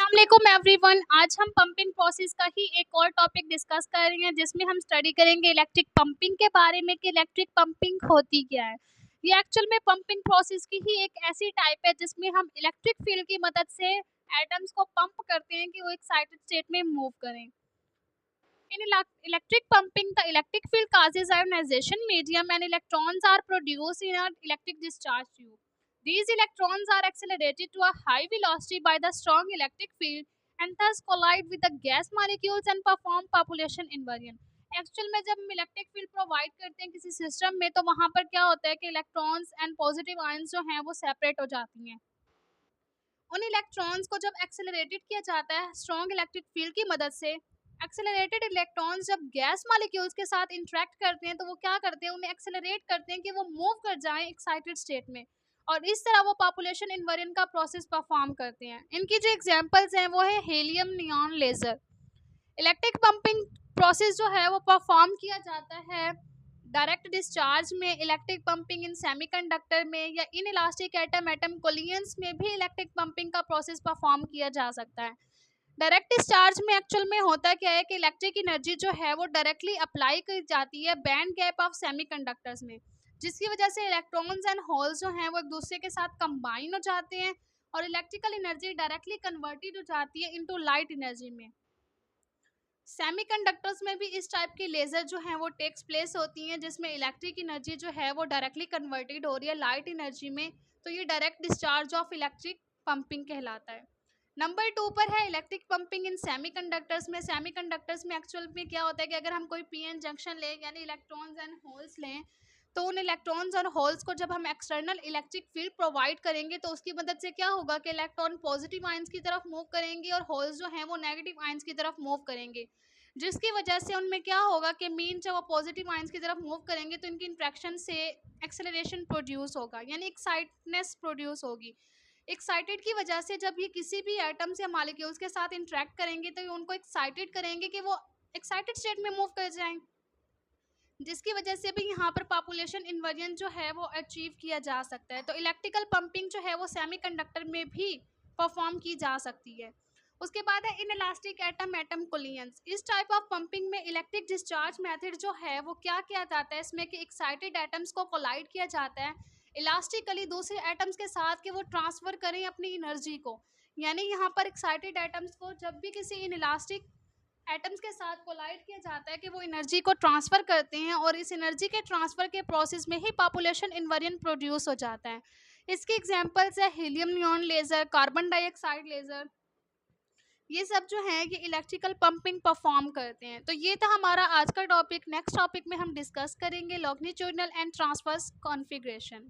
अस्सलाम वालेकुम एवरीवन। आज हम पंपिंग प्रोसेस का ही एक और टॉपिक डिस्कस कर रहे हैं, जिसमें हम स्टडी करेंगे इलेक्ट्रिक पंपिंग के बारे में कि इलेक्ट्रिक पंपिंग होती क्या है। ये एक्चुअल में पंपिंग प्रोसेस की ही एक ऐसी टाइप है जिसमें हम इलेक्ट्रिक फील्ड की मदद से एटम्स को पंप करते हैं कि वो एक्साइटेड स्टेट में मूव करें। In electric pumping, the electric field causes ionization medium and electrons are produced in an electric discharge tube. These electrons are accelerated to a high velocity by the strong electric field and thus collide with the gas molecules and perform population inversion. Actual में जब हम electric field provide करते हैं किसी system में, तो वहां पर क्या होता है कि इलेक्ट्रॉन्स एंड पॉजिटिव आयंस जो हैं वो सेपरेट हो जाती हैं। उन इलेक्ट्रॉन्स को जब एक्सेलरेटेड किया जाता है स्ट्रॉन्ग इलेक्ट्रिक फील्ड की मदद से, एक्सेलरेटेड इलेक्ट्रॉन्स जब गैस मॉलिक्यूल्स के साथ इंटरेक्ट करते हैं तो वो क्या करते हैं, उन्हें एक्सेलरेट करते हैं कि वो मूव कर जाएं एक्साइटेड स्टेट में, और इस तरह वो पॉपुलेशन इन्वर्जन का प्रोसेस परफॉर्म करते हैं। इनकी जो एग्जांपल्स हैं वो है helium neon laser. Electric pumping process जो है वो परफॉर्म किया जाता है डायरेक्ट डिस्चार्ज में, इलेक्ट्रिक पंपिंग इन सेमीकंडक्टर में, या इन इलास्टिक एटम कोलियंस में भी इलेक्ट्रिक पंपिंग का प्रोसेस परफॉर्म किया जा सकता है। डायरेक्ट डिस्चार्ज में एक्चुअल में होता क्या है कि इलेक्ट्रिक एनर्जी जो है वो डायरेक्टली अप्लाई की जाती है बैंड गैप ऑफ सेमीकंडक्टर्स में, जिसकी वजह से इलेक्ट्रॉन्स एंड होल्स जो हैं वो एक दूसरे के साथ कंबाइन हो जाते हैं और इलेक्ट्रिकल एनर्जी डायरेक्टली कन्वर्टेड हो जाती है इनटू लाइट एनर्जी में। सेमीकंडक्टर्स में भी इस टाइप की लेज़र जो हैं वो टेक्स प्लेस होती हैं, जिसमें इलेक्ट्रिक एनर्जी जो है वो डायरेक्टली कन्वर्टेड हो रही है लाइट एनर्जी में, तो ये direct discharge of electric pumping कहलाता है। नंबर 2 पर है इलेक्ट्रिक पंपिंग इन सेमीकंडक्टर्स में। सेमीकंडक्टर्स में एक्चुअल में क्या होता है कि अगर हम कोई पीएन जंक्शन लें यानी इलेक्ट्रॉन्स एंड होल्स लें, तो उन इलेक्ट्रॉन्स और होल्स को जब हम एक्सटर्नल इलेक्ट्रिक फील्ड प्रोवाइड करेंगे तो उसकी मदद से क्या होगा कि इलेक्ट्रॉन पॉजिटिव आयंस की तरफ मूव करेंगे और होल्स जो हैं वो नेगेटिव आयंस की तरफ मूव करेंगे, जिसकी वजह से उनमें क्या होगा कि मीन जब वो पॉजिटिव आयंस की तरफ मूव करेंगे तो इनकी इंट्रैक्शन से एक्सेलरेशन प्रोड्यूस होगा, यानी एक्साइटनेस प्रोड्यूस होगी। एक्साइटेड की वजह से जब ये किसी भी एटम्स या मॉलिक्यूल्स के साथ इंटरेक्ट करेंगे तो ये उनको एक्साइटेड करेंगे कि वो एक्साइटेड स्टेट में मूव कर जाएं, जिसकी वजह से भी यहाँ पर पॉपुलेशन इन्वर्जन जो है वो अचीव किया जा सकता है। तो इलेक्ट्रिकल पंपिंग जो है वो सेमीकंडक्टर में भी परफॉर्म की जा सकती है। उसके बाद है इन इलास्टिक एटम कोलियंस। इस टाइप ऑफ पंपिंग में इलेक्ट्रिक डिस्चार्ज मेथड जो है वो क्या किया जाता है, इसमें कि एक्साइटेड एटम्स को कोलाइड किया जाता है इलास्टिकली दूसरे एटम्स के साथ कि वो ट्रांसफर करें अपनी एनर्जी को। यानी यहाँ पर एक्साइटेड एटम्स को जब भी किसी इन इलास्टिक एटम्स के साथ कोलाइड किया जाता है कि वो एनर्जी को ट्रांसफ़र करते हैं, और इस एनर्जी के ट्रांसफ़र के प्रोसेस में ही पॉपुलेशन इन्वर्जन प्रोड्यूस हो जाता है। इसके एग्जांपल्स है helium neon laser, carbon dioxide laser, ये सब जो है ये इलेक्ट्रिकल पंपिंग परफॉर्म करते हैं। तो ये था हमारा आज का टॉपिक। नेक्स्ट टॉपिक में हम डिस्कस करेंगे लॉन्गिट्यूडिनल एंड ट्रांसवर्स कॉन्फ़िगरेशन।